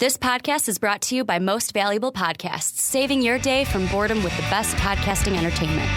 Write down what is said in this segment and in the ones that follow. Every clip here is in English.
This podcast is brought to you by Most Valuable Podcasts, saving your day from boredom with the best podcasting entertainment.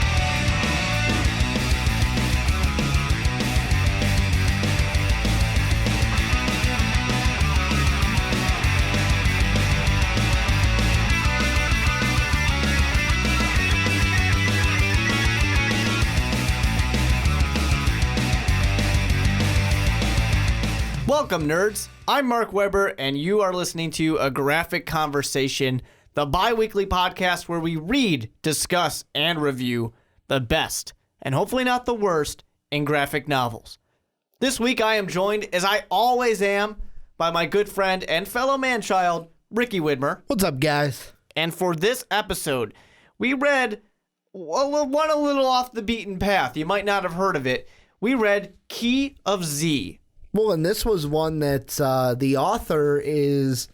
Welcome, nerds. I'm Mark Weber, and you are listening to A Graphic Conversation, the bi-weekly podcast where we read, discuss, and review the best, and hopefully not the worst, in graphic novels. This week, I am joined, as I always am, by my good friend and fellow man-child, Ricky Widmer. What's up, guys? And for this episode, we read one a little off the beaten path. You might not have heard of it. We read Key of Z. Well, and this was one that the author is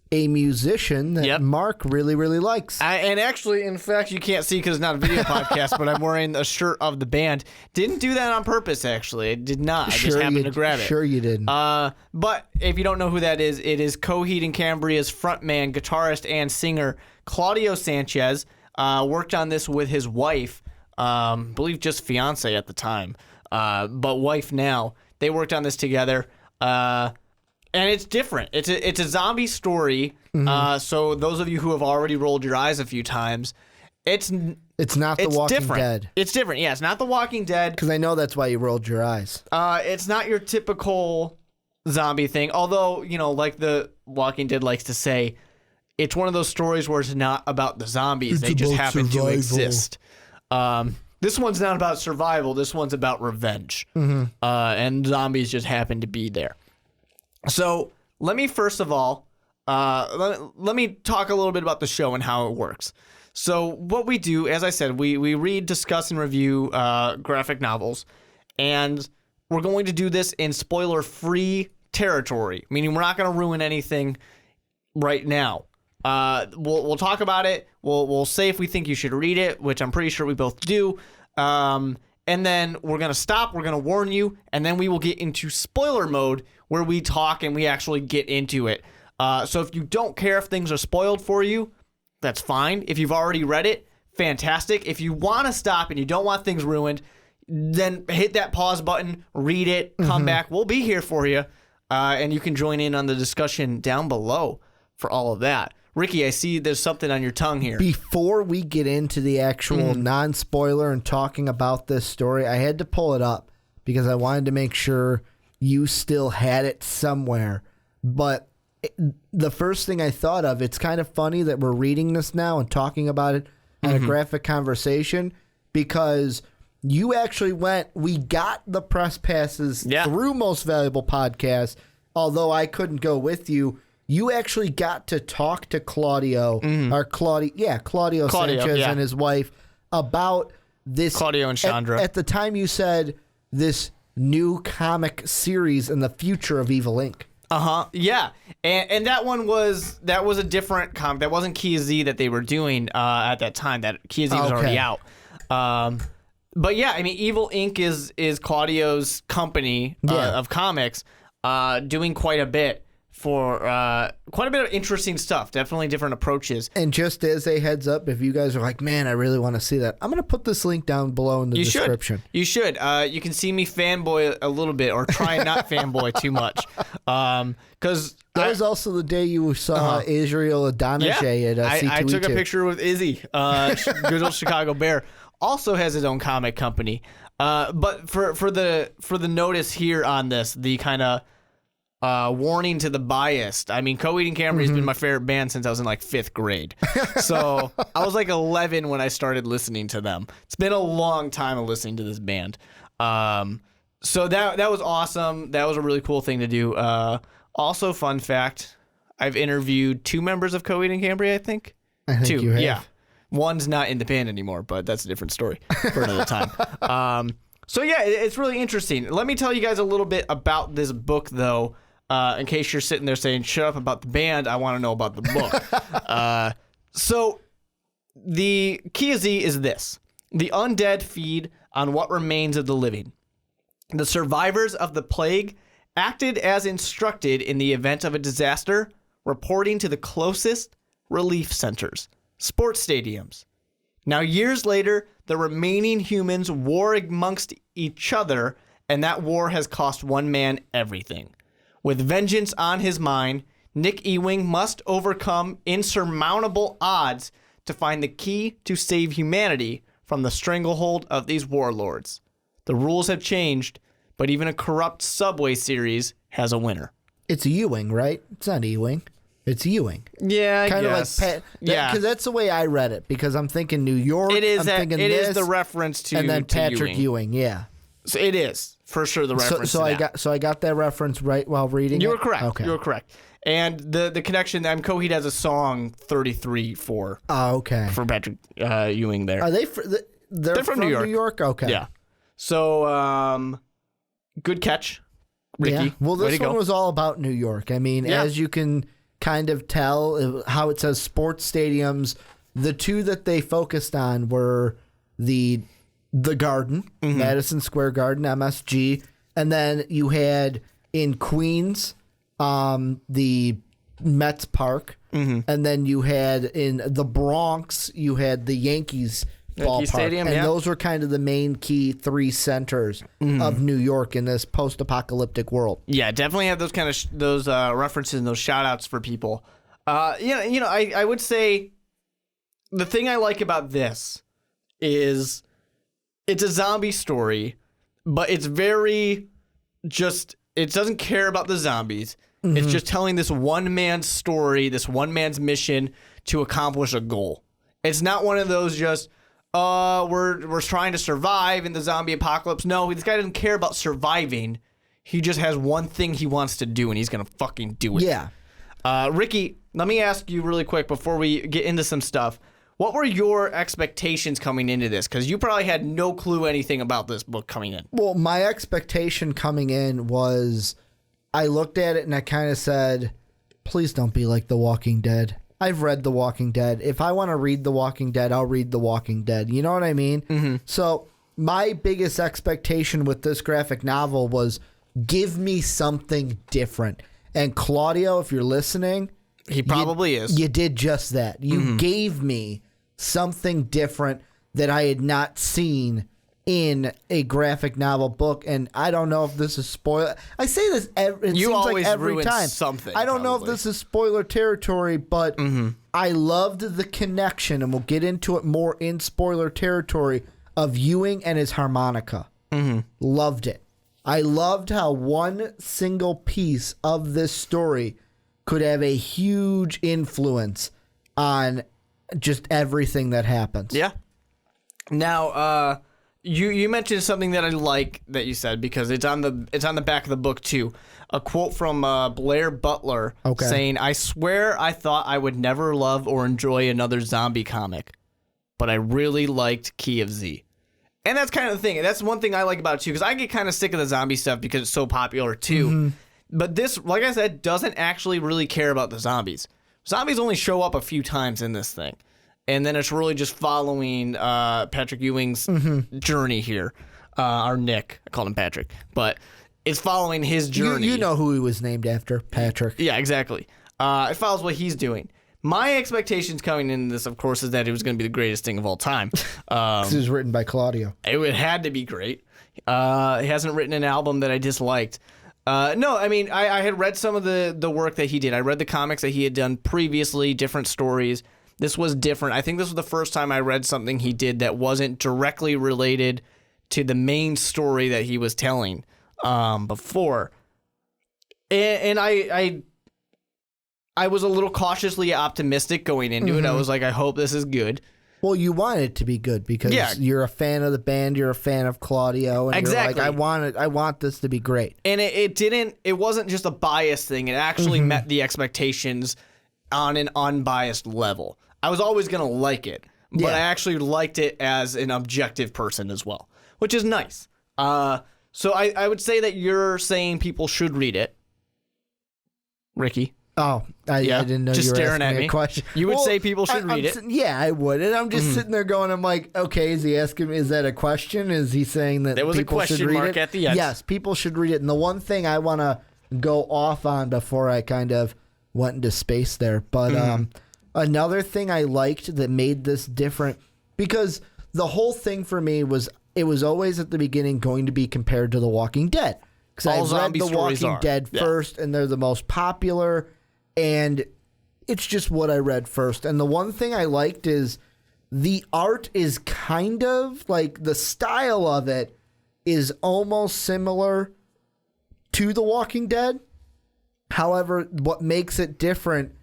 a musician that Mark really, really likes. And actually, in fact, you can't see because it's not a video podcast, but I'm wearing a shirt of the band. Didn't do that on purpose, actually. I did not. I just happened to grab it. Sure you didn't. But if you don't know who that is, it is Coheed and Cambria's frontman, guitarist, and singer Claudio Sanchez. Worked on this with his wife, I believe just fiance at the time, but wife now. They worked on this together, and it's different. It's a zombie story. Mm-hmm. So those of you who have already rolled your eyes a few times, it's not The Walking Dead. It's different. Yeah, it's not The Walking Dead. Because I know that's why you rolled your eyes. It's not your typical zombie thing. Although, you know, like The Walking Dead likes to say, it's one of those stories where it's not about the zombies. They just happen to exist. This one's not about survival. This one's about revenge. Mm-hmm. And zombies just happen to be there. So let me first of all, let me talk a little bit about the show and how it works. So what we do, as I said, we read, discuss, and review graphic novels. And we're going to do this in spoiler-free territory, meaning we're not going to ruin anything right now. We'll talk about it. We'll say if we think you should read it, which I'm pretty sure we both do. And then we're going to stop. We're going to warn you. And then we will get into spoiler mode where we talk and we actually get into it. So if you don't care if things are spoiled for you, that's fine. If you've already read it, fantastic. If you want to stop and you don't want things ruined, then hit that pause button, read it, come back. We'll be here for you. And you can join in on the discussion down below for all of that. Ricky, I see there's something on your tongue here. Before we get into the actual non-spoiler and talking about this story, I had to pull it up because I wanted to make sure you still had it somewhere. But the first thing I thought of, it's kind of funny that we're reading this now and talking about it on a graphic conversation because you actually we got the press passes through Most Valuable Podcast, although I couldn't go with you. You actually got to talk to Claudio Sanchez and his wife about this. Claudio and Chandra. At the time you said this new comic series in the future of Evil Inc. Yeah. And that one was a different comic. That wasn't Key of Z that they were doing at that time. That Key of Z was already out. But yeah, I mean, Evil Inc. is Claudio's company of comics doing quite a bit. For quite a bit of interesting stuff. Definitely different approaches. And just as a heads up, if you guys are like, man, I really want to see that, I'm going to put this link down below in the description. You should. You can see me fanboy a little bit or try and not fanboy too much. Because that was also the day you saw Israel Adonijah at C2E2. I took a picture with Izzy, good old Chicago Bear. Also has his own comic company. But for the notice here on this, the kind of warning to the biased. I mean, Coheed and Cambria has been my favorite band since I was in like 5th grade. So I was like 11 when I started listening to them. It's been a long time of listening to this band. So that was awesome. That was a really cool thing to do. Also, fun fact, I've interviewed 2 members of Coheed and Cambria, I think. 2, you have. Yeah. One's not in the band anymore, but that's a different story for another time. So yeah, it's really interesting. Let me tell you guys a little bit about this book, though. In case you're sitting there saying, shut up about the band, I want to know about the book. So the Key of Z is this. The undead feed on what remains of the living. The survivors of the plague acted as instructed in the event of a disaster, reporting to the closest relief centers, sports stadiums. Now, years later, the remaining humans war amongst each other, and that war has cost one man everything. With vengeance on his mind, Nick Ewing must overcome insurmountable odds to find the key to save humanity from the stranglehold of these warlords. The rules have changed, but even a corrupt Subway series has a winner. It's Ewing, right? It's not Ewing. It's Ewing. Yeah, kind I of guess. like because that's the way I read it. Because I'm thinking New York. It is. I'm thinking it this, is the reference to and then to Patrick Ewing. Yeah. So it is for sure the reference. So to that. I got that reference right while reading. You it? were correct. Okay. You were correct. And the connection. Coheed has a song 33 for. Oh, okay. For Patrick Ewing there. Are they? They're from New York. New York. Okay. Yeah. So good catch, Ricky. Yeah. Well, this one go. was all about New York. I mean, as you can kind of tell, how it says sports stadiums. The two that they focused on were the Garden, Madison Square Garden, MSG, and then you had in Queens, the Mets Park, and then you had in the Bronx, you had the Yankees ballpark, Stadium, and those were kind of the main key three centers of New York in this post-apocalyptic world. Yeah, definitely have those kind of those references and those shout-outs for people. I would say the thing I like about this is it's a zombie story, but it's very it doesn't care about the zombies. It's just telling this one man's story, this one man's mission to accomplish a goal. It's not one of those just we're trying to survive in the zombie apocalypse. No, this guy doesn't care about surviving. He just has one thing he wants to do, and he's going to fucking do it. Yeah. Ricky, let me ask you really quick before we get into some stuff. What were your expectations coming into this? Because you probably had no clue anything about this book coming in. Well, my expectation coming in was I looked at it and I kind of said, please don't be like The Walking Dead. I've read The Walking Dead. If I want to read The Walking Dead, I'll read The Walking Dead. You know what I mean? Mm-hmm. So my biggest expectation with this graphic novel was give me something different. And Claudio, if you're listening, he probably is. You did just that. You gave me something different that I had not seen in a graphic novel book, and I don't know if this is spoiler. I say this every time. Something. I don't know if this is spoiler territory, but I loved the connection, and we'll get into it more in spoiler territory, of Ewing and his harmonica. Loved it. I loved how one single piece of this story could have a huge influence on just everything that happens. Yeah. Now, you mentioned something that I like that you said, because it's on the back of the book too. A quote from Blair Butler saying, "I swear I thought I would never love or enjoy another zombie comic, but I really liked Key of Z." And that's kind of the thing. That's one thing I like about it too, because I get kind of sick of the zombie stuff because it's so popular too. But this, like I said, doesn't actually really care about the zombies. Zombies only show up a few times in this thing. And then it's really just following Patrick Ewing's journey here. Or Nick. I called him Patrick. But it's following his journey. You know who he was named after, Patrick. Yeah, exactly. It follows what he's doing. My expectations coming into this, of course, is that it was going to be the greatest thing of all time. This was written by Claudio. It had to be great. He hasn't written an album that I disliked. No, I mean, I had read some of the work that he did. I read the comics that he had done previously, different stories. This was different. I think this was the first time I read something he did that wasn't directly related to the main story that he was telling before. And I was a little cautiously optimistic going into it. I was like, I hope this is good. Well, you want it to be good because you're a fan of the band, you're a fan of Claudio, and you're like, I want this to be great. And it wasn't just a biased thing. It actually met the expectations on an unbiased level. I was always going to like it, but I actually liked it as an objective person as well, which is nice. So I would say that you're saying people should read it. Ricky? Oh, I didn't know just you were staring asking at me a question. You would say people should read it? Yeah, I would. And I'm just sitting there going, I'm like, okay, is he asking me, is that a question? Is he saying that there was people a question should read mark it? at the end? Yes, people should read it. And the one thing I want to go off on before I kind of went into space there. But another thing I liked that made this different, because the whole thing for me was it was always at the beginning going to be compared to The Walking Dead. Because I read The Walking Dead first, and they're the most popular, and it's just what I read first. And the one thing I liked is the art is kind of like the style of it is almost similar to The Walking Dead. However, what makes it different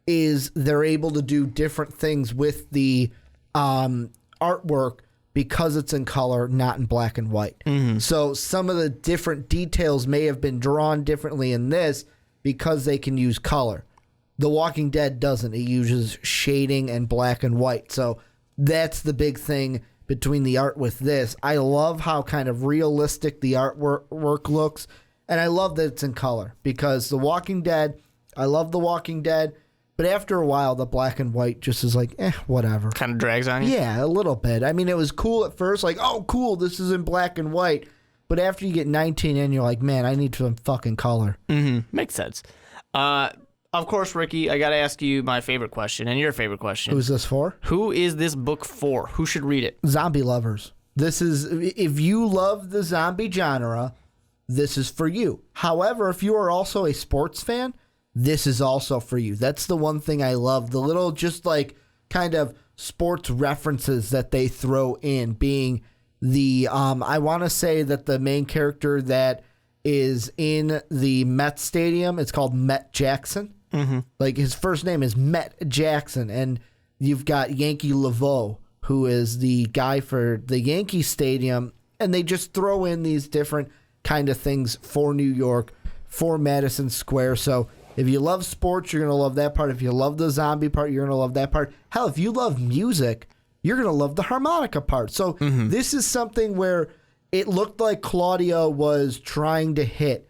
is they're able to do different things with the artwork because it's in color, not in black and white. So some of the different details may have been drawn differently in this because they can use color. The Walking Dead doesn't. It uses shading and black and white. So that's the big thing between the art with this. I love how kind of realistic the artwork looks, and I love that it's in color because The Walking Dead, I love The Walking Dead, but after a while, the black and white just is like, whatever. Kind of drags on you? Yeah, a little bit. I mean, it was cool at first, like, oh, cool, this is in black and white. But after you get 19 in, you're like, man, I need some fucking color. Makes sense. Of course, Ricky, I got to ask you my favorite question and your favorite question. Who's this for? Who is this book for? Who should read it? Zombie lovers. This is, if you love the zombie genre, this is for you. However, if you are also a sports fan, this is also for you. That's the one thing I love. The little just like kind of sports references that they throw in, being the, I want to say that the main character that is in the Met Stadium, it's called Met Jackson. Like his first name is Met Jackson. And you've got Yankee Laveau, who is the guy for the Yankee Stadium. And they just throw in these different kind of things for New York, for Madison Square. So if you love sports, you're going to love that part. If you love the zombie part, you're going to love that part. Hell, if you love music, you're going to love the harmonica part. So this is something where it looked like Claudia was trying to hit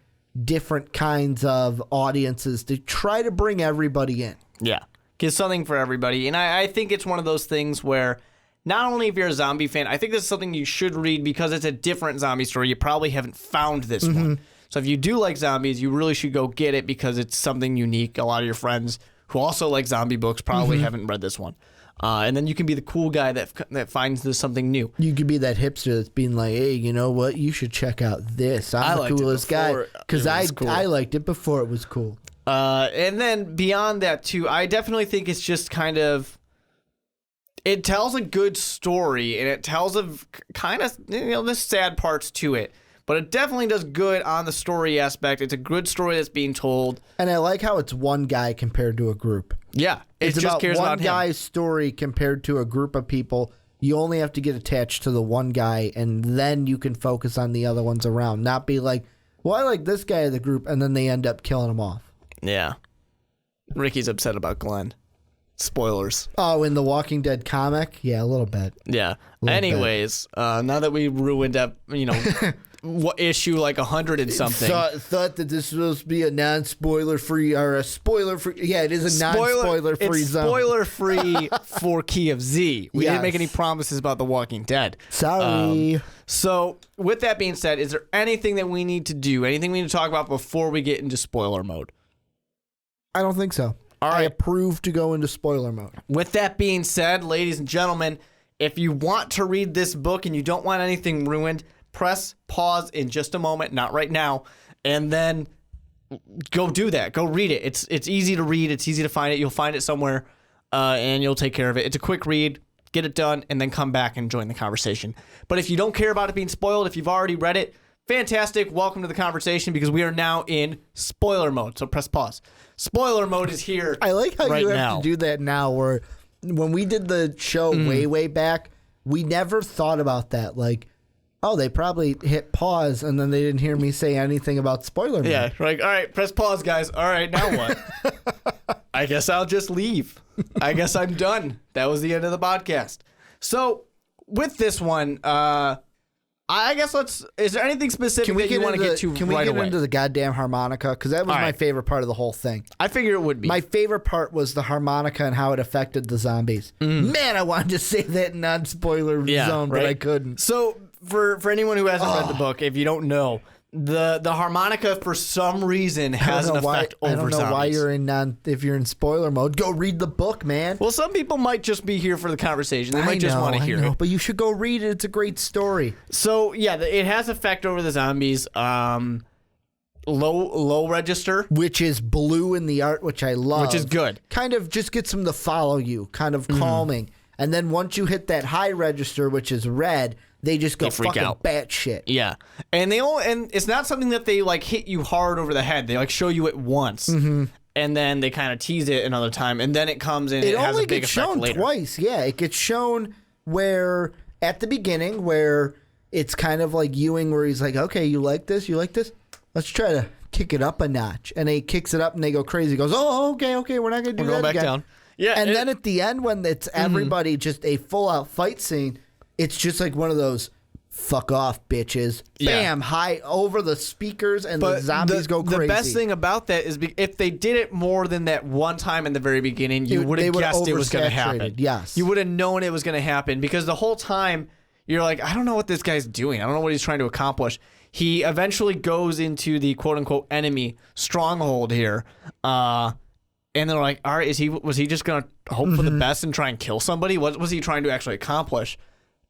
different kinds of audiences to try to bring everybody in. Yeah, give something for everybody. And I think it's one of those things where not only if you're a zombie fan, I think this is something you should read because it's a different zombie story. You probably haven't found this one. So if you do like zombies, you really should go get it because it's something unique. A lot of your friends who also like zombie books probably haven't read this one. And then you can be the cool guy that finds this something new. You could be that hipster that's being like, hey, you know what? You should check out this. I'm the coolest guy. Because I liked it before it was cool. And then beyond that, too, I definitely think it's just kind of, it tells a good story, and it tells of kind of, the sad parts to it. But it definitely does good on the story aspect. It's a good story that's being told. And I like how it's one guy compared to a group. Yeah. It's just about cares one about guy's story compared to a group of people. You only have to get attached to the one guy, and then you can focus on the other ones around. Not be like, well, I like this guy of the group, and then they end up killing him off. Yeah. Ricky's upset about Glenn. Spoilers. Oh, in the Walking Dead comic? Yeah, a little bit. Yeah. Anyways, now that we ruined up, what issue like 100 and something. Thought that this was supposed to be a non-spoiler free or a spoiler free. Yeah, it is a non-spoiler free zone. Spoiler free for Key of Z. We didn't make any promises about The Walking Dead. Sorry. So with that being said, is there anything that we need to do? Anything we need to talk about before we get into spoiler mode? I don't think so. All right. I approve to go into spoiler mode. With that being said, ladies and gentlemen, if you want to read this book and you don't want anything ruined, press pause in just a moment, not right now, and then go do that. Go read it. It's easy to read. It's easy to find it. You'll find it somewhere, and you'll take care of it. It's a quick read. Get it done, and then come back and join the conversation. But if you don't care about it being spoiled, if you've already read it, fantastic. Welcome to the conversation because we are now in spoiler mode. So press pause. Spoiler mode is here. I like how right you have now. to do that now. Where when we did the show way back, we never thought about that. Like, oh, they probably hit pause and then they didn't hear me say anything about spoiler mode. Yeah, like, all right, press pause, guys. All right, now what? I guess I'll just leave. I guess I'm done. That was the end of the podcast. So with this one, I guess is there anything specific that you want to get to right away? Can we get into the goddamn harmonica? Because that was my favorite part of the whole thing. I figure it would be. My favorite part was the harmonica and how it affected the zombies. Man, I wanted to say that non-spoiler zone, but I couldn't. So for anyone who hasn't read the book, if you don't know, the harmonica for some reason has an effect over zombies. I don't know why you're if you're in spoiler mode. Go read the book, man. Well, some people might just be here for the conversation. They might just want to hear it. But you should go read it. It's a great story. So yeah, it has effect over the zombies. Low register, which is blue in the art, which I love, which is good. Kind of just gets them to follow you, kind of calming. And then once you hit that high register, which is red, they just go fucking batshit. Yeah, and and it's not something that they like hit you hard over the head. They like show you it once, and then they kind of tease it another time, and then it comes in. It has a big effect later. It only gets shown twice. Yeah, it gets shown where at the beginning where it's kind of like Ewing, where he's like, "Okay, you like this? You like this? Let's try to kick it up a notch." And he kicks it up, and they go crazy. He goes, "Oh, okay, we're not gonna do that back again." Down. Yeah, and then at the end, when it's everybody just a full out fight scene, it's just like one of those fuck off bitches. Bam, high over the speakers, and the zombies go crazy. The best thing about that is if they did it more than that one time in the very beginning, you would have guessed it was going to happen. Yes, you would have known it was going to happen because the whole time you're like, I don't know what this guy's doing. I don't know what he's trying to accomplish. He eventually goes into the quote unquote enemy stronghold here. And they're like, all right, was he just going to hope for the best and try and kill somebody? What was he trying to actually accomplish?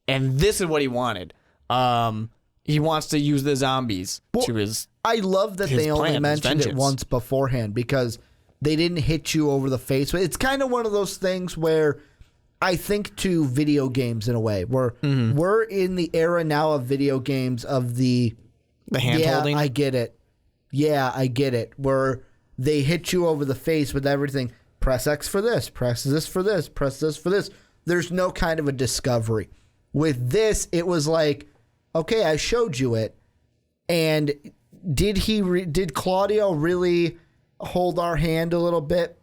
And this is what he wanted. He wants to use the zombies to his I love that they only mentioned it once beforehand because they didn't hit you over the face. It's kind of one of those things where I think to video games in a way. Where we're in the era now of video games of the hand-holding. I get it. Yeah, I get it. Where they hit you over the face with everything. Press X for this. Press this for this. Press this for this. There's no kind of a discovery. With this, it was like, okay, I showed you it. And did Claudio really hold our hand a little bit?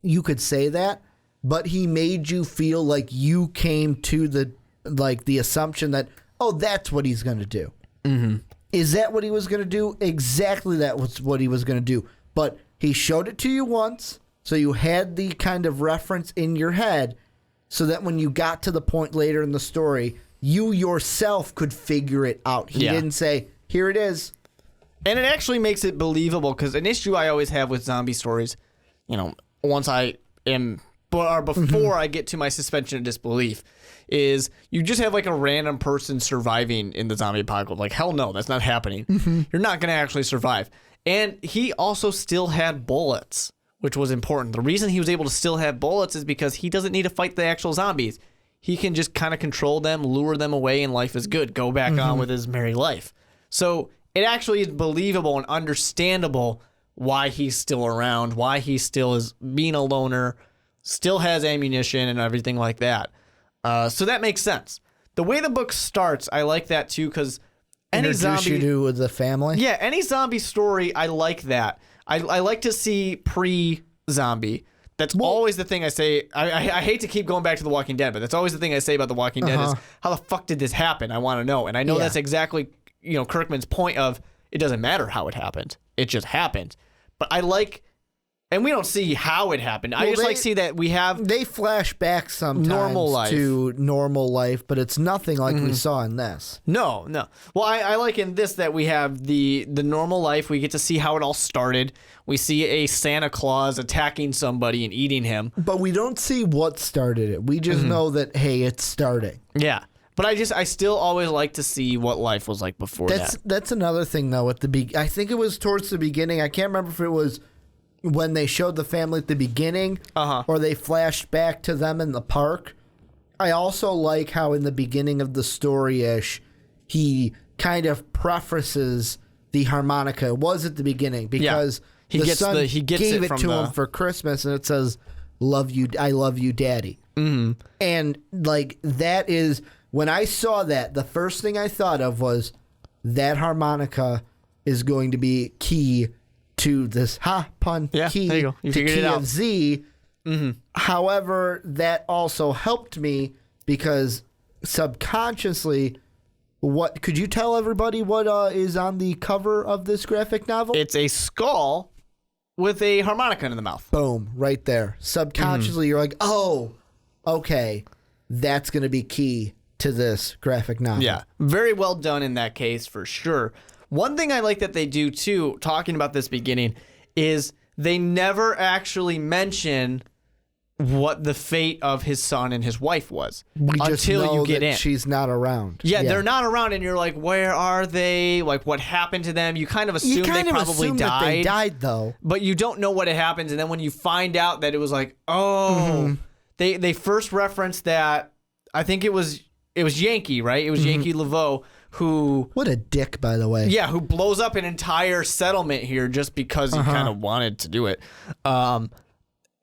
You could say that. But he made you feel like you came to the assumption that, oh, that's what he's going to do. Is that what he was going to do? Exactly that was what he was going to do. But he showed it to you once, so you had the kind of reference in your head, so that when you got to the point later in the story, you yourself could figure it out. He didn't say, here it is. And it actually makes it believable, because an issue I always have with zombie stories, once I am, or before I get to my suspension of disbelief, is you just have like a random person surviving in the zombie apocalypse. Like, hell no, that's not happening. You're not going to actually survive. And he also still had bullets, which was important. The reason he was able to still have bullets is because he doesn't need to fight the actual zombies. He can just kind of control them, lure them away, and life is good. Go back on with his merry life. So it actually is believable and understandable why he's still around, why he still is being a loner, still has ammunition and everything like that. So that makes sense. The way the book starts, I like that too, because any zombie you do with the family. Yeah, any zombie story, I like that. I like to see pre-zombie. That's always the thing I say. I hate to keep going back to The Walking Dead, but that's always the thing I say about The Walking Dead is, how the fuck did this happen? I want to know. And I know that's exactly Kirkman's point of, it doesn't matter how it happened. It just happened. But I like, and we don't see how it happened. I just see that they flash back sometimes to normal life, but it's nothing like we saw in this. No. Well, I like in this that we have the normal life. We get to see how it all started. We see a Santa Claus attacking somebody and eating him. But we don't see what started it. We just know that, hey, it's starting. Yeah. But I still always like to see what life was like before that. That's another thing, though. I think it was towards the beginning. I can't remember if it was when they showed the family at the beginning or they flashed back to them in the park. I also like how in the beginning of the story-ish, he kind of prefaces the harmonica. It was at the beginning because he gave it to him for Christmas, and it says, "Love you, I love you, Daddy." And like that is, when I saw that, the first thing I thought of was that harmonica is going to be key to this key there you go. You to figured key it out. of Z. However, that also helped me because subconsciously, what could you tell everybody what is on the cover of this graphic novel? It's a skull with a harmonica in the mouth. Boom, right there. Subconsciously, you're like, oh, okay, that's going to be key to this graphic novel. Yeah, very well done in that case for sure. One thing I like that they do too, talking about this beginning, is they never actually mention what the fate of his son and his wife was until you get in. She's not around. Yeah, they're not around, and you're like, where are they? Like, what happened to them? You kind of assume they probably died. That they died, though. But you don't know what happens, and then when you find out that it was like, they first referenced that, I think it was Yankee, right? It was Yankee Laveau who... What a dick, by the way. Yeah, who blows up an entire settlement here just because he kind of wanted to do it.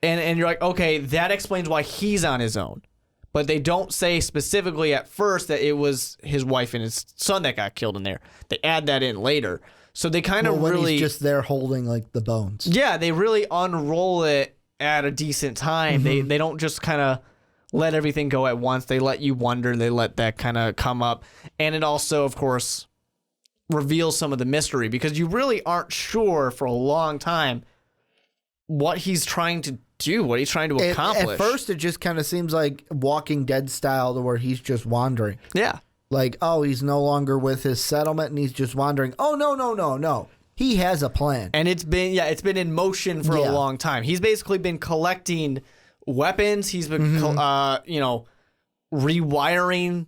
And you're like, okay, that explains why he's on his own. But they don't say specifically at first that it was his wife and his son that got killed in there. They add that in later. So they kind of really... he's just there holding, like, the bones. Yeah, they really unroll it at a decent time. They don't just kind of let everything go at once. They let you wonder. They let that kind of come up. And it also, of course, reveals some of the mystery because you really aren't sure for a long time what he's trying to do, what he's trying to accomplish. At first, it just kind of seems like Walking Dead style to where he's just wandering. Yeah. Like, oh, he's no longer with his settlement and he's just wandering. Oh, no. He has a plan. And it's been in motion for a long time. He's basically been collecting weapons. He's been, rewiring.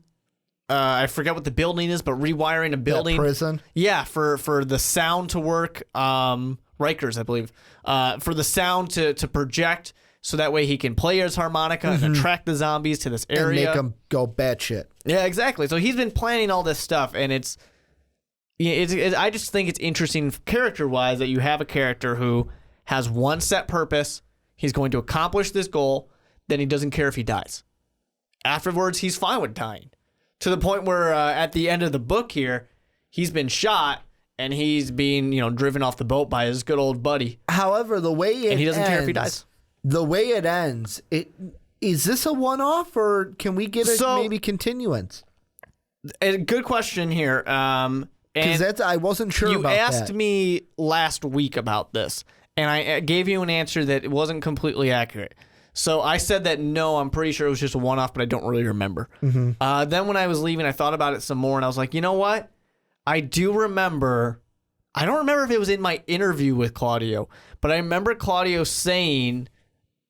I forget what the building is, but rewiring a building. That prison? Yeah, for the sound to work. Rikers, I believe. For the sound to project so that way he can play his harmonica and attract the zombies to this area. And make them go batshit. Yeah, exactly. So he's been planning all this stuff, and it's I just think it's interesting character-wise that you have a character who has one set purpose. He's going to accomplish this goal. Then he doesn't care if he dies. Afterwards, he's fine with dying. To the point where at the end of the book here, he's been shot, and he's being driven off the boat by his good old buddy. However, the way it and he doesn't care if he dies. The way it ends, is this a one-off, or can we get maybe continuance? A good question here. Because I wasn't sure about that. You asked me last week about this, and I gave you an answer that it wasn't completely accurate. So I said that no, I'm pretty sure it was just a one-off, but I don't really remember. Then when I was leaving, I thought about it some more, and I was like, you know what? I do remember. I don't remember if it was in my interview with Claudio, but I remember Claudio saying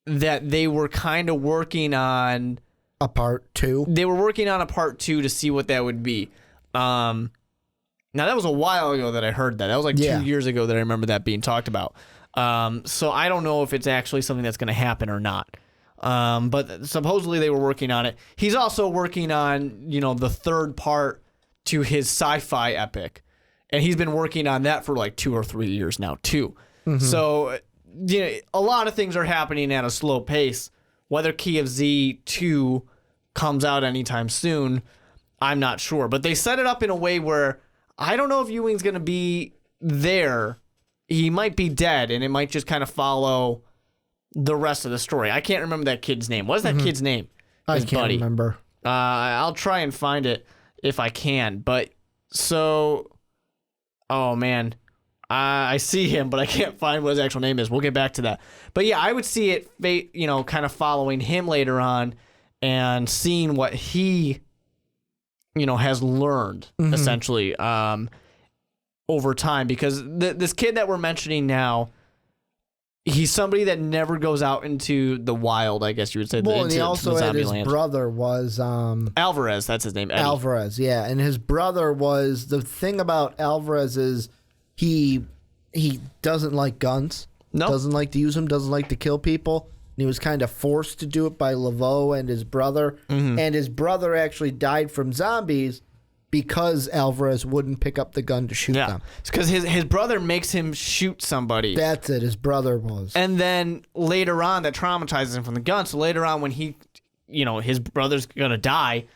that they were kind of working on a part 2. They were working on a part 2 to see what that would be. Now, that was a while ago that I heard that. That was like 2 years ago that I remember that being talked about. So I don't know if it's actually something that's going to happen or not. But supposedly they were working on it. He's also working on, the third part to his sci-fi epic. And he's been working on that for like 2 or 3 years now, too. So, a lot of things are happening at a slow pace. Whether Key of Z 2 comes out anytime soon, I'm not sure. But they set it up in a way where I don't know if Ewing's going to be there. He might be dead, and it might just kind of follow the rest of the story. I can't remember that kid's name. What is that kid's name? I can't remember. I'll try and find it if I can. But so, oh man, I see him, but I can't find what his actual name is. We'll get back to that. But yeah, I would see it, kind of following him later on and seeing what he, has learned essentially over time. Because this kid that we're mentioning now, he's somebody that never goes out into the wild, I guess you would say. Well, and he also had his brother was... Alvarez, that's his name, Eddie. Alvarez, yeah. And his brother was... The thing about Alvarez is he doesn't like guns. No. Doesn't like to use them, doesn't like to kill people. And he was kind of forced to do it by Laveau and his brother. And his brother actually died from zombies because Alvarez wouldn't pick up the gun to shoot them. It's because his brother makes him shoot somebody. That's it. His brother was. And then later on, that traumatizes him from the gun. So later on, when he, his brother's going to die,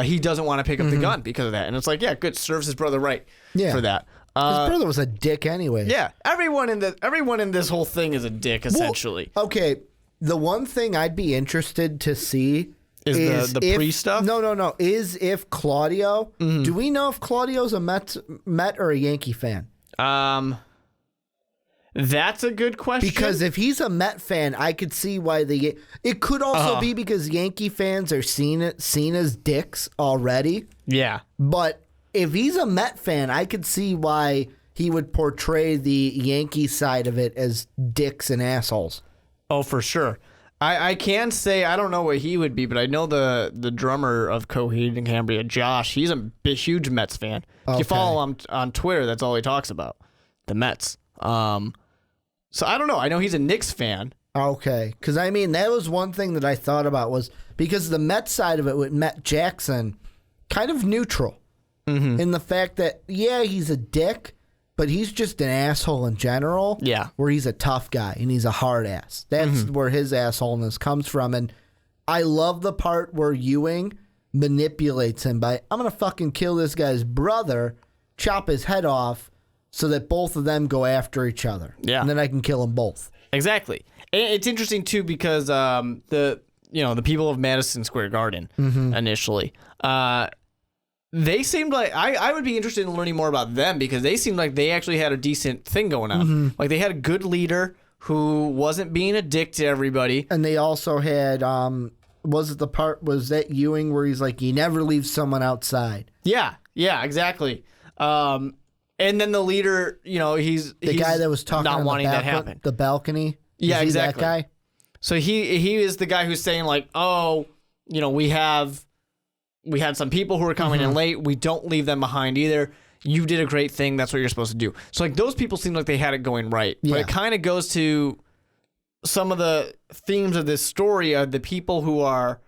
he doesn't want to pick up the gun because of that. And it's like, yeah, good. Serves his brother right for that. His brother was a dick anyway. Yeah. Everyone in this whole thing is a dick, essentially. Well, okay. The one thing I'd be interested to see is the priest stuff? No. Is if Claudio, do we know if Claudio's a Met or a Yankee fan? That's a good question. Because if he's a Met fan, I could see why it could also be because Yankee fans are seen as dicks already. Yeah. But if he's a Met fan, I could see why he would portray the Yankee side of it as dicks and assholes. Oh, for sure. I can say I don't know what he would be, but I know the drummer of Coheed and Cambria, Josh, he's a huge Mets fan. If you follow him on Twitter, that's all he talks about, the Mets. So I don't know. I know he's a Knicks fan. Okay. Because, I mean, that was one thing that I thought about was because the Mets side of it with Met Jackson, kind of neutral in the fact that, yeah, he's a dick, but he's just an asshole in general. Yeah. Where he's a tough guy and he's a hard ass. That's where his assholeness comes from. And I love the part where Ewing manipulates him by, I'm going to fucking kill this guy's brother, chop his head off so that both of them go after each other. Yeah. And then I can kill them both. Exactly. And it's interesting, too, because the people of Madison Square Garden initially, they seemed like I would be interested in learning more about them because they seemed like they actually had a decent thing going on. Like they had a good leader who wasn't being a dick to everybody. And they also had was that Ewing where he's like, you never leave someone outside? Yeah, exactly. And then the leader, he's the guy that was talking not wanting that happen. The balcony. Yeah, is exactly. That guy. So he is the guy who's saying like, oh, we had some people who were coming in late. We don't leave them behind either. You did a great thing. That's what you're supposed to do. So like those people seem like they had it going right. Yeah. But it kind of goes to some of the themes of this story of the people who are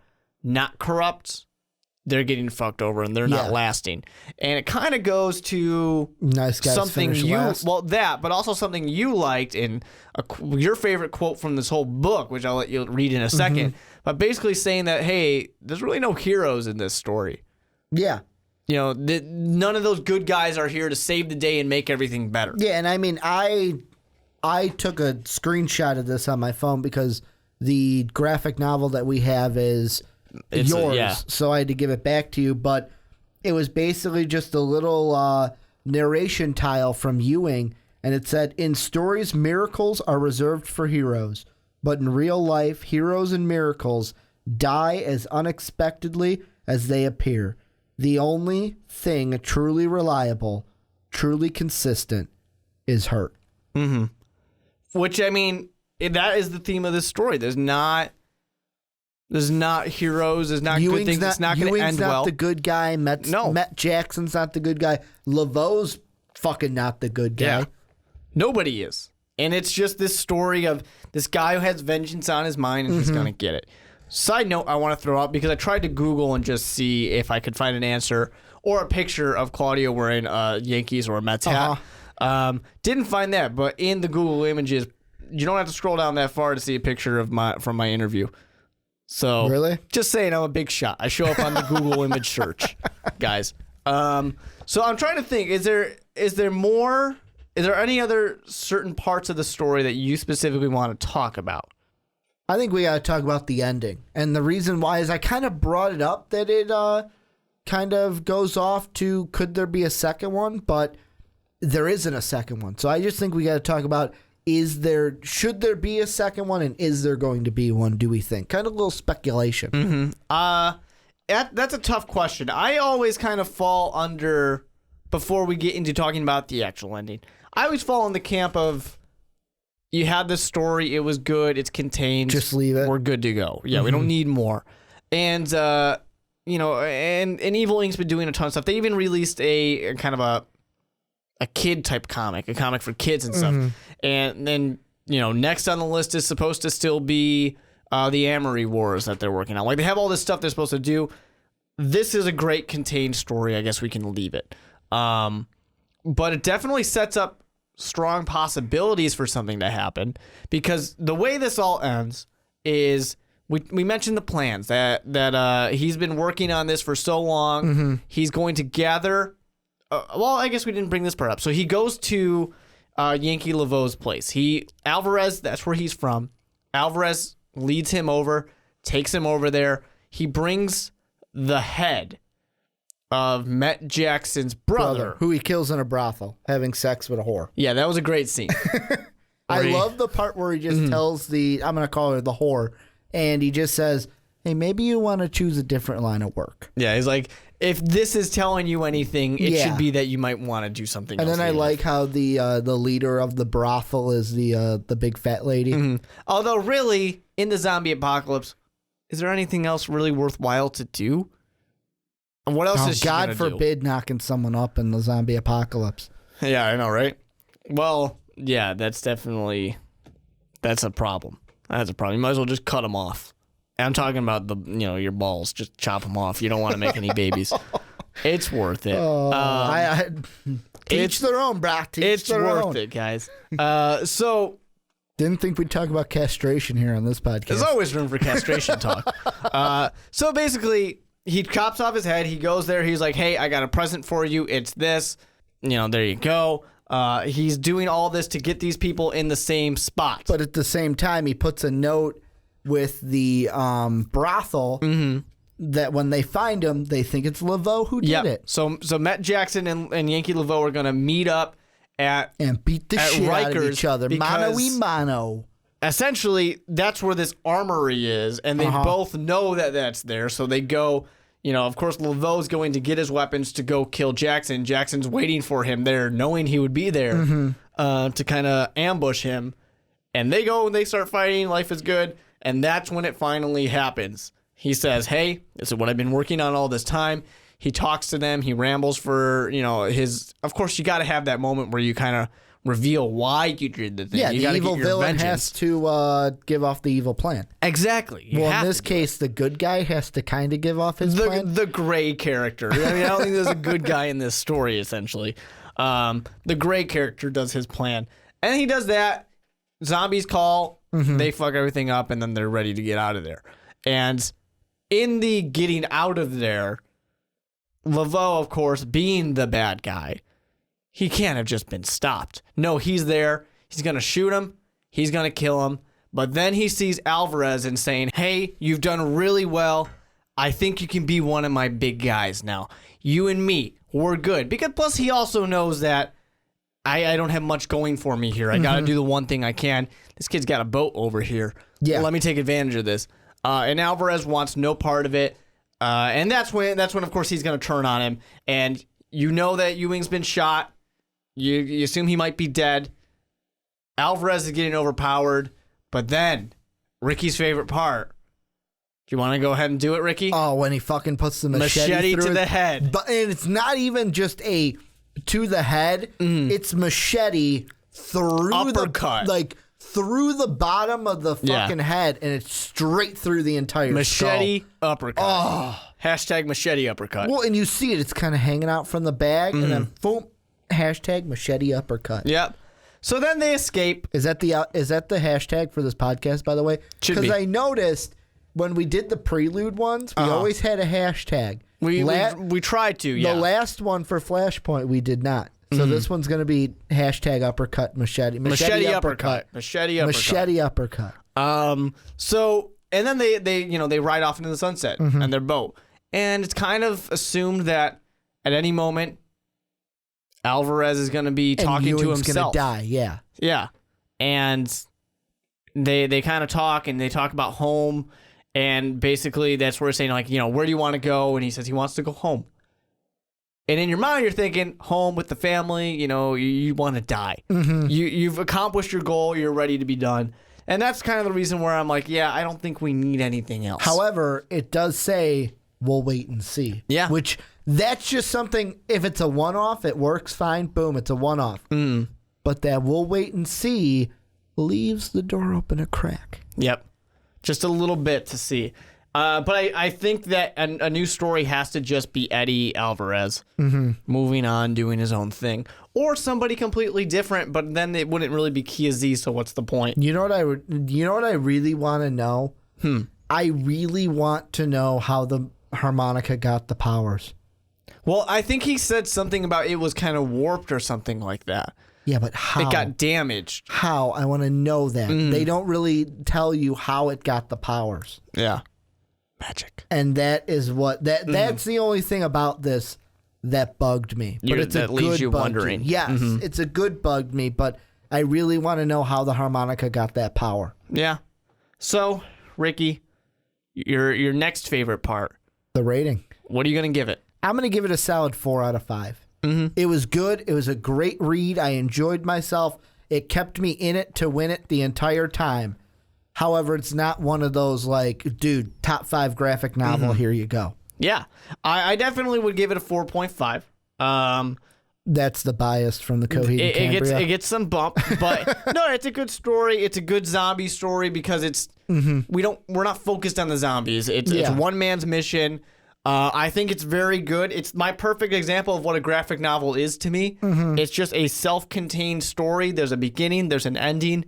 not corrupt. They're getting fucked over and they're not lasting. And it kind of goes to nice guys something but also something you liked in your favorite quote from this whole book, which I'll let you read in a second. But basically saying that, hey, there's really no heroes in this story. Yeah. None of those good guys are here to save the day and make everything better. Yeah, and I mean, I took a screenshot of this on my phone because the graphic novel that we have is yours, so I had to give it back to you. But it was basically just a little narration tile from Ewing, and it said, in stories, miracles are reserved for heroes. But in real life, heroes and miracles die as unexpectedly as they appear. The only thing truly reliable, truly consistent, is hurt. Which, I mean, that is the theme of this story. There's not heroes. There's not good things. It's not going to end well. Ewing's not the good guy. Met Jackson's not the good guy. Laveau's fucking not the good guy. Yeah. Nobody is. And it's just this story of this guy who has vengeance on his mind and he's going to get it. Side note I want to throw out, because I tried to Google and just see if I could find an answer or a picture of Claudio wearing a Yankees or a Mets hat. Didn't find that, but in the Google images, you don't have to scroll down that far to see a picture of from my interview. So really? Just saying, I'm a big shot. I show up on the Google image search, guys. So I'm trying to think, is there more... Is there any other certain parts of the story that you specifically want to talk about? I think we got to talk about the ending. And the reason why is I kind of brought it up that it kind of goes off to could there be a second one? But there isn't a second one. So I just think we got to talk about should there be a second one, and is there going to be one, do we think? Kind of a little speculation. That's a tough question. I always kind of fall under, before we get into talking about the actual ending, I always fall in the camp of, you had this story, it was good, it's contained. Just leave it. We're good to go. Yeah, we don't need more. And, and Evil Inc.'s been doing a ton of stuff. They even released a kind of a kid-type comic, a comic for kids and stuff. And then, next on the list is supposed to still be the Amory Wars that they're working on. Like, they have all this stuff they're supposed to do. This is a great contained story. I guess we can leave it. But it definitely sets up strong possibilities for something to happen, because the way this all ends is we mentioned the plans that he's been working on this for so long. He's going to gather. Well, I guess we didn't bring this part up. So he goes to Yankee Laveau's place. Alvarez, that's where he's from. Alvarez leads him over, takes him over there. He brings the head of Met Jackson's brother, who he kills in a brothel, having sex with a whore. Yeah, that was a great scene. I love the part where he just tells I'm going to call her the whore, and he just says, hey, maybe you want to choose a different line of work. Yeah, he's like, if this is telling you anything, it should be that you might want to do something else. And then I like how the leader of the brothel is the big fat lady. Mm-hmm. Although, really, in the zombie apocalypse, is there anything else really worthwhile to do? And what else is she God gonna forbid knocking someone up in the zombie apocalypse. Yeah, I know, right? Well, yeah, that's a problem. That's a problem. You might as well just cut them off. And I'm talking about your balls. Just chop them off. You don't want to make any babies. It's worth it. Teach their own, brah. It's worth it, guys. So didn't think we'd talk about castration here on this podcast. There's always room for castration talk. So basically, he chops off his head. He goes there. He's like, hey, I got a present for you. It's this. There you go. He's doing all this to get these people in the same spot. But at the same time, he puts a note with the brothel that when they find him, they think it's Laveau who did it. So Matt Jackson and Yankee Laveau are going to meet up and beat the shit out of each other. Mano y mano. Essentially, that's where this armory is, and they both know that that's there. So they go, of course, Laveau's going to get his weapons to go kill Jackson. Jackson's waiting for him there, knowing he would be there to kind of ambush him. And they go and they start fighting. Life is good. And that's when it finally happens. He says, hey, this is what I've been working on all this time. He talks to them. He rambles for, his... Of course, you got to have that moment where you kind of reveal why you did the thing. Yeah, you the evil villain vengeance. has to give off the evil plan. Exactly. Well, in this case, the good guy has to kind of give off his plan. The gray character. I don't think there's a good guy in this story, essentially. The gray character does his plan. And he does that. Zombies call. They fuck everything up, and then they're ready to get out of there. And in the getting out of there, Laveau, of course, being the bad guy, he can't have just been stopped. No, he's there. He's going to shoot him. He's going to kill him. But then he sees Alvarez and saying, hey, you've done really well. I think you can be one of my big guys now. You and me, we're good. Because plus he also knows that I don't have much going for me here. I got to do the one thing I can. This kid's got a boat over here. Yeah. Let me take advantage of this. And Alvarez wants no part of it. And that's when, of course, he's going to turn on him. And you know that Ewing's been shot. You assume he might be dead. Alvarez is getting overpowered. But then, Ricky's favorite part. Do you want to go ahead and do it, Ricky? Oh, when he fucking puts the machete to the head. But and it's not even just a to the head. It's machete through uppercut. Through the bottom of the fucking head, and it's straight through the entire machete skull. Uppercut. Oh. Hashtag machete uppercut. Well, and you see it. It's kind of hanging out from the bag, and then boom, hashtag machete uppercut. Yep. So then they escape. Is that the hashtag for this podcast, by the way? Because I noticed when we did the prelude ones, we always had a hashtag. We tried to, yeah. The last one for Flashpoint, we did not. So this one's going to be hashtag uppercut machete. Machete uppercut. Machete uppercut. Machete uppercut. So, and then they ride off into the sunset in their boat. And it's kind of assumed that at any moment, Alvarez is going to be talking to himself. Going to die, yeah. Yeah. And they kind of talk, and they talk about home. And basically, that's where we're saying, where do you want to go? And he says he wants to go home. And in your mind, you're thinking, home with the family, you want to die. You've accomplished your goal. You're ready to be done. And that's kind of the reason where I'm like, yeah, I don't think we need anything else. However, it does say, we'll wait and see. Yeah. Which, that's just something, if it's a one-off, it works fine. Boom, it's a one-off. But that we'll wait and see leaves the door open a crack. Yep. Just a little bit to see. But I think that a new story has to just be Eddie Alvarez moving on, doing his own thing. Or somebody completely different, but then it wouldn't really be Kia Z, so what's the point? You know what I really want to know? I really want to know how the harmonica got the powers. Well, I think he said something about it was kind of warped or something like that. Yeah, but how? It got damaged. How? I want to know that. They don't really tell you how it got the powers. Yeah. Magic. And that is what that's the only thing about this that bugged me. But it's that a leaves good you wondering. Yes, it's a good bugged me, but I really want to know how the harmonica got that power. Yeah. So, Ricky, your next favorite part. The rating. What are you going to give it? I'm going to give it a solid 4 out of 5. Mm-hmm. It was good. It was a great read. I enjoyed myself. It kept me in it to win it the entire time. However, it's not one of those like, dude, top 5 graphic novel, here you go. Yeah. I definitely would give it a 4.5. That's the bias from the Coheed and Cambria. It gets some bump, but no, it's a good story. It's a good zombie story because it's we're not focused on the zombies. It's one man's mission. I think it's very good. It's my perfect example of what a graphic novel is to me. It's just a self-contained story. There's a beginning, there's an ending,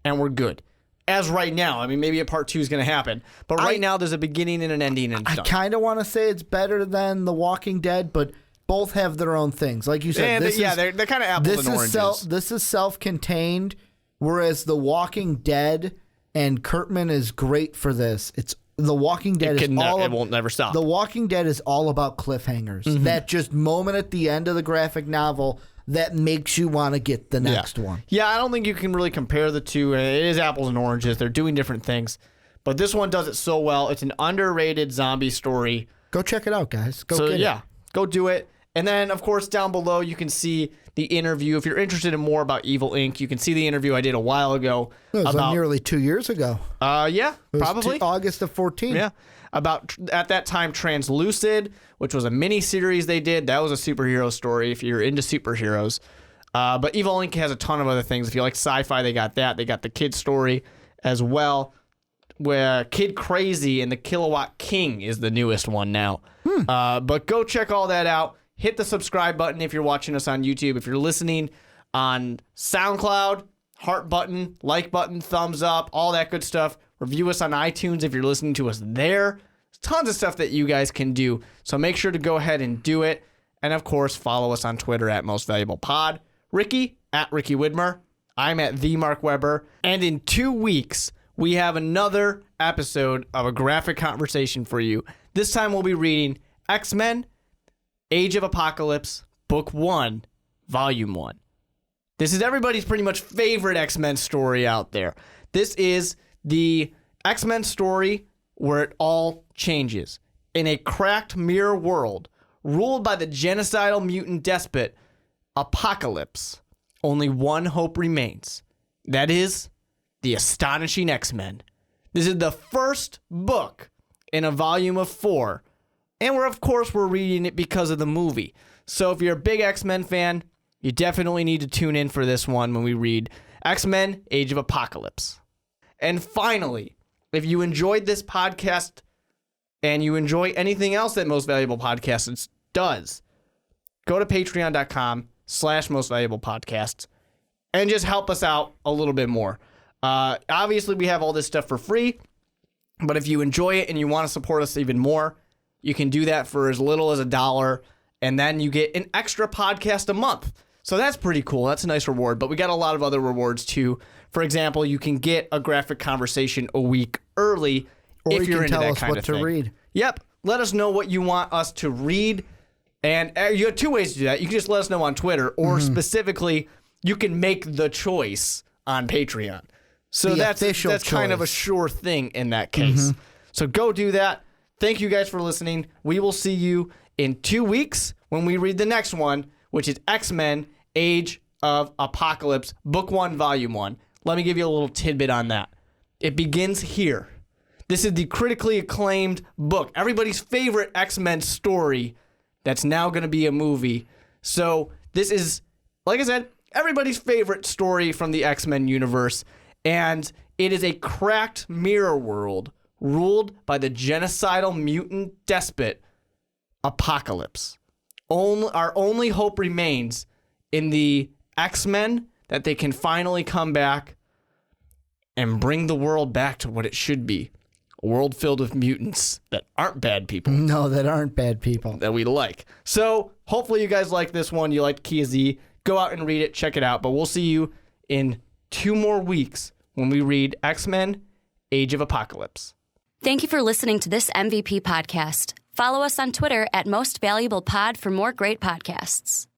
and we're good. As right now. I mean, maybe a part 2 is going to happen, but right now there's a beginning and an ending. And I kind of want to say it's better than The Walking Dead, but both have their own things. Like you said, they're kind of apples and oranges. This is self-contained, whereas The Walking Dead and Kurtman is great for this. It's The Walking Dead it won't never stop. The Walking Dead is all about cliffhangers. That just moment at the end of the graphic novel that makes you want to get the next one. Yeah, I don't think you can really compare the two. It is apples and oranges. They're doing different things. But this one does it so well. It's an underrated zombie story. Go check it out, guys. Go do it. And then, of course, down below, you can see the interview. If you're interested in more about Evil Inc., you can see the interview I did a while ago. It was nearly 2 years ago. Yeah, probably. August of 14. Yeah. About, at that time, Translucid, which was a mini-series they did. That was a superhero story if you're into superheroes. But Evil Inc. has a ton of other things. If you like sci-fi, they got that. They got the kid story as well, where Kid Crazy and the Kilowatt King is the newest one now. But go check all that out. Hit the subscribe button if you're watching us on YouTube. If you're listening on SoundCloud, heart button, like button, thumbs up, all that good stuff. Review us on iTunes if you're listening to us there. There's tons of stuff that you guys can do. So make sure to go ahead and do it. And of course, follow us on Twitter at MostValuablePod. Ricky at Ricky Widmer. I'm at the Mark Weber. And in 2 weeks, we have another episode of a graphic conversation for you. This time we'll be reading X-Men Age of Apocalypse, Book 1, Volume 1. This is everybody's pretty much favorite X-Men story out there. This is the X-Men story where it all changes. In a cracked mirror world, ruled by the genocidal mutant despot, Apocalypse, only one hope remains. That is, the Astonishing X-Men. This is the first book in a volume of 4. And we're reading it because of the movie. So if you're a big X-Men fan, you definitely need to tune in for this one when we read X-Men Age of Apocalypse. And finally, if you enjoyed this podcast and you enjoy anything else that Most Valuable Podcasts does, go to patreon.com/mostvaluablepodcasts and just help us out a little bit more. Obviously, we have all this stuff for free, but if you enjoy it and you want to support us even more, you can do that for as little as $1, and then you get an extra podcast a month. So that's pretty cool. That's a nice reward, but we got a lot of other rewards too. For example, you can get a graphic conversation a week early if you're into that kind of thing. Or you can tell us what to read. Yep. Let us know what you want us to read, and you have 2 ways to do that. You can just let us know on Twitter, or specifically, you can make the choice on Patreon. So that's kind of a sure thing in that case. So go do that. Thank you guys for listening. We will see you in 2 weeks when we read the next one, which is X-Men Age of Apocalypse, Book 1, Volume 1. Let me give you a little tidbit on that. It begins here. This is the critically acclaimed book, everybody's favorite X-Men story that's now going to be a movie. So this is, like I said, everybody's favorite story from the X-Men universe, and it is a cracked mirror world ruled by the genocidal mutant despot, Apocalypse. Our only hope remains in the X-Men that they can finally come back and bring the world back to what it should be. A world filled with mutants that aren't bad people. No, that aren't bad people. That we like. So hopefully you guys like this one. You liked Kia Z. Go out and read it. Check it out. But we'll see you in 2 more weeks when we read X-Men Age of Apocalypse. Thank you for listening to this MVP podcast. Follow us on Twitter at Most Valuable Pod for more great podcasts.